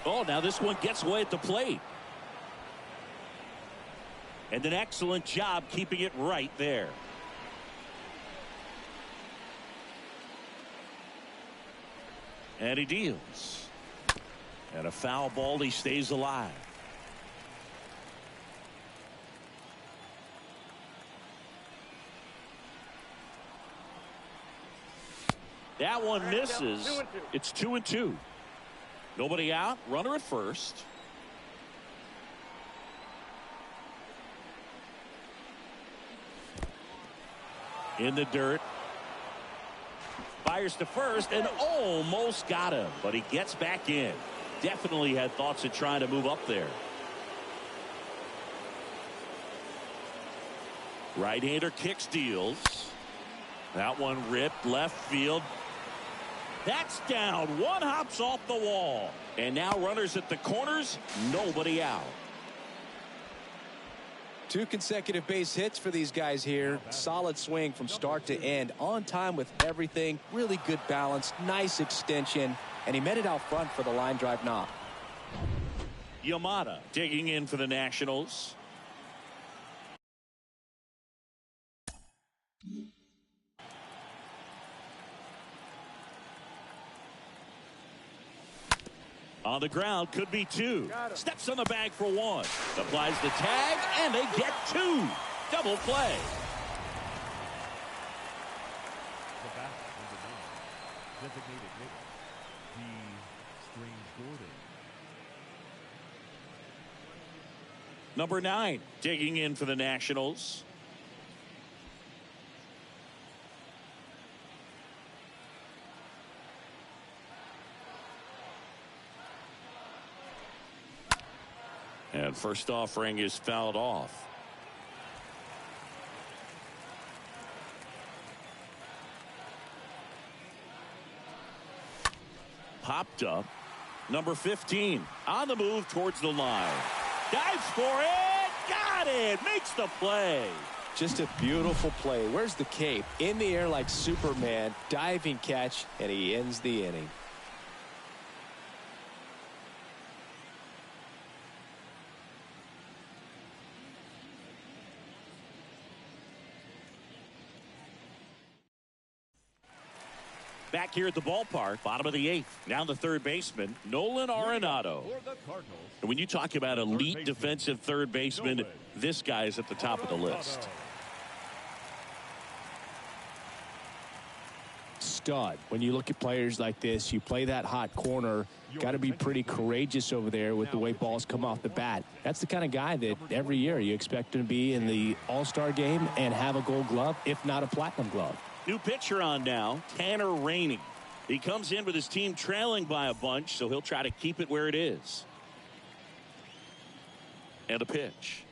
Oh, now this one gets away at the plate. And an excellent job keeping it right there. And he deals. And a foul ball. He stays alive. That one misses. It's 2-2. Nobody out. Runner at first. In the dirt. Fires to first and almost got him, but he gets back in. Definitely had thoughts of trying to move up there. Right-hander kicks, deals. That one ripped left field. That's down. One hops off the wall. And now runners at the corners. Nobody out. 2 consecutive base hits for these guys here. Solid swing from start to end. On time with everything. Really good balance. Nice extension. And he met it out front for the line drive knock. Yamada digging in for the Nationals. On the ground, could be 2. Steps on the bag for 1. Applies the tag, and they get 2. Double play. The back is the designated hitter, Gordon. Number 9 digging in for the Nationals. And first offering is fouled off. Popped up. Number 15 on the move towards the line. Dives for it. Got it. Makes the play. Just a beautiful play. Where's the cape? In the air like Superman. Diving catch, and he ends the inning. Back here at the ballpark, bottom of the 8th. Now the third baseman, Nolan Arenado. And when you talk about elite defensive third baseman, this guy is at the top of the list. Stud. When you look at players like this, you play that hot corner, got to be pretty courageous over there with the way balls come off the bat. That's the kind of guy that every year you expect him to be in the All-Star game and have a Gold Glove, if not a Platinum Glove. New pitcher on now, Tanner Rainey. He comes in with his team trailing by a bunch, so he'll try to keep it where it is. And a pitch.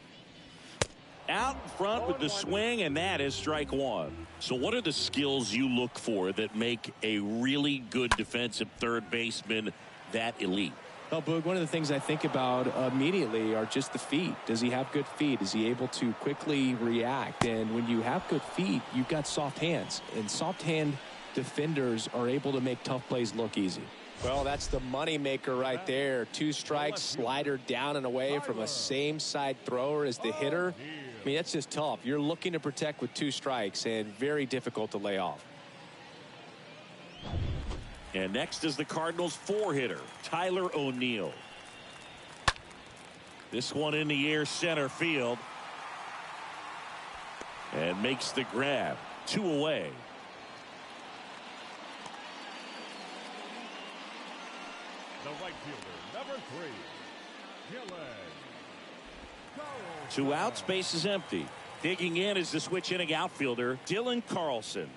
Out in front with the swing, and that is strike one. So what are the skills you look for that make a really good defensive third baseman that elite? Well, Boog, one of the things I think about immediately are just the feet. Does he have good feet? Is he able to quickly react? And when you have good feet, you've got soft hands. And soft hand defenders are able to make tough plays look easy. Well, that's the money maker right there. 2 strikes, slider down and away from a same side thrower as the hitter. I mean, that's just tough. You're looking to protect with 2 strikes and very difficult to lay off. And next is the Cardinals 4-hitter, Tyler O'Neill. This one in the air center field. And makes the grab. 2 away. The right fielder, number 3, Gillen. 2 outs, base is empty. Digging in is the switch inning outfielder, Dylan Carlson.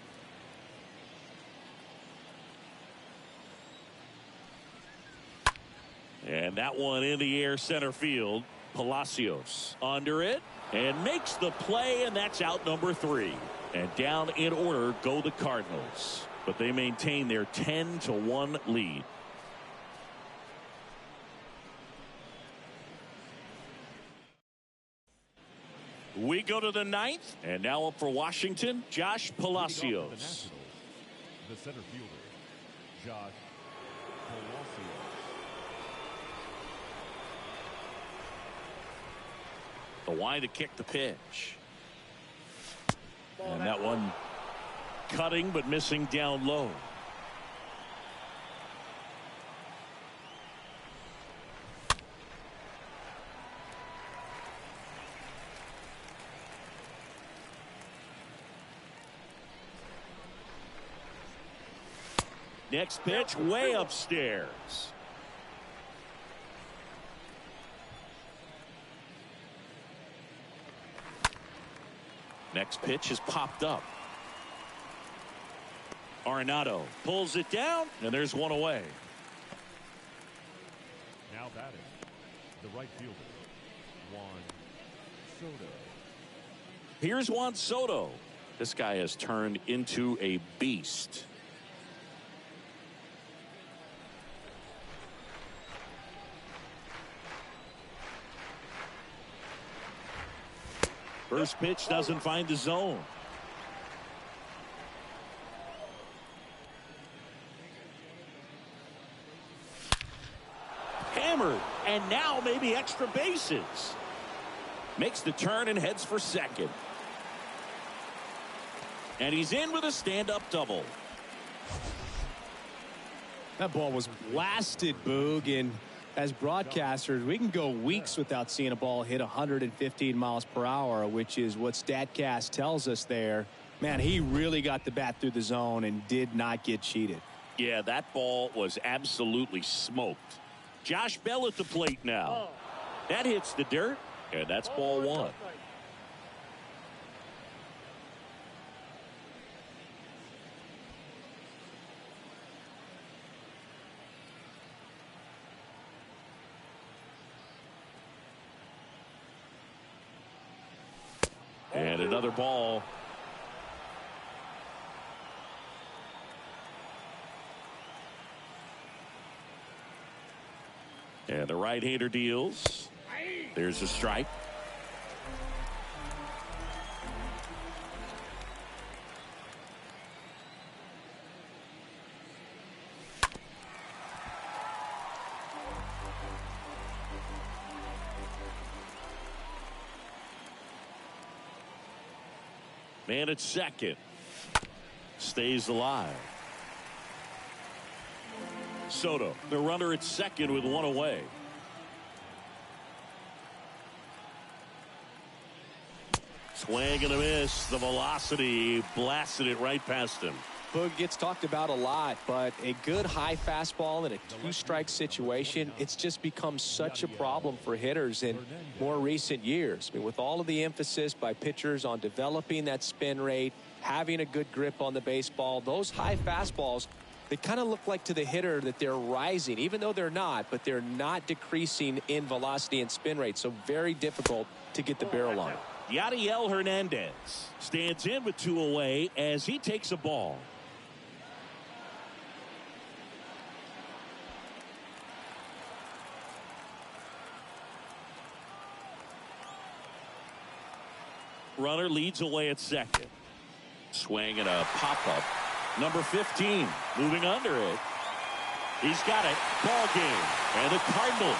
And that one in the air center field. Palacios under it and makes the play, and that's out number 3. And down in order go the Cardinals, but they maintain their 10-1 lead. We go to the 9th, and now up for Washington, Josh Palacios. The center fielder, Josh Palacios. The wide to kick the pitch. And that one cutting but missing down low. Next pitch way upstairs. Next pitch is popped up. Arenado pulls it down, and there's one away. Now batting, the right fielder, Juan Soto. Here's Juan Soto. This guy has turned into a beast. First pitch doesn't find the zone. Hammered, and now maybe extra bases. Makes the turn and heads for second. And he's in with a stand-up double. That ball was blasted, Boog, and as broadcasters, we can go weeks without seeing a ball hit 115 miles per hour, which is what StatCast tells us there. Man, he really got the bat through the zone and did not get cheated. Yeah, that ball was absolutely smoked. Josh Bell at the plate now. That hits the dirt, and that's ball 1. And another ball. And the right-hander deals. There's a strike. Man at second. Stays alive. Soto, the runner at second with 1 away. Swing and a miss. The velocity blasted it right past him. Boog gets talked about a lot, but a good high fastball in a 2-strike situation, it's just become such a problem for hitters in more recent years. I mean, with all of the emphasis by pitchers on developing that spin rate, having a good grip on the baseball, those high fastballs, they kind of look like to the hitter that they're rising, even though they're not, but they're not decreasing in velocity and spin rate. So very difficult to get the barrel on it. Yadiel Hernandez stands in with 2 away as he takes a ball. Runner leads away at second. Swing and a pop-up. Number 15 moving under it. He's got it. Ball game. And the Cardinals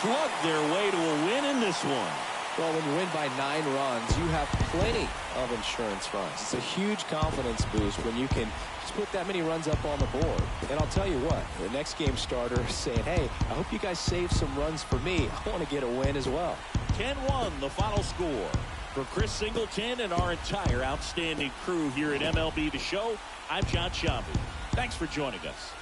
slug their way to a win in this one. Well, when you win by 9 runs, you have plenty of insurance runs. It's a huge confidence boost when you can just put that many runs up on the board. And I'll tell you what, the next game starter is saying, hey, I hope you guys save some runs for me. I want to get a win as well. 10-1 the final score. For Chris Singleton and our entire outstanding crew here at MLB The Show, I'm John Shambi. Thanks for joining us.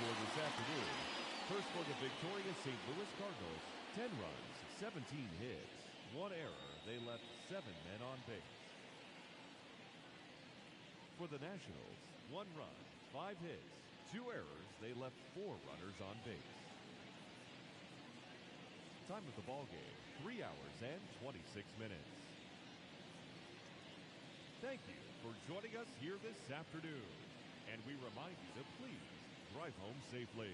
This afternoon. First for the victorious St. Louis Cardinals, 10 runs, 17 hits, 1 error. They left 7 men on base. For the Nationals, 1 run, 5 hits, 2 errors. They left 4 runners on base. Time of the ball game, 3 hours and 26 minutes. Thank you for joining us here this afternoon. And we remind you to please drive home safely.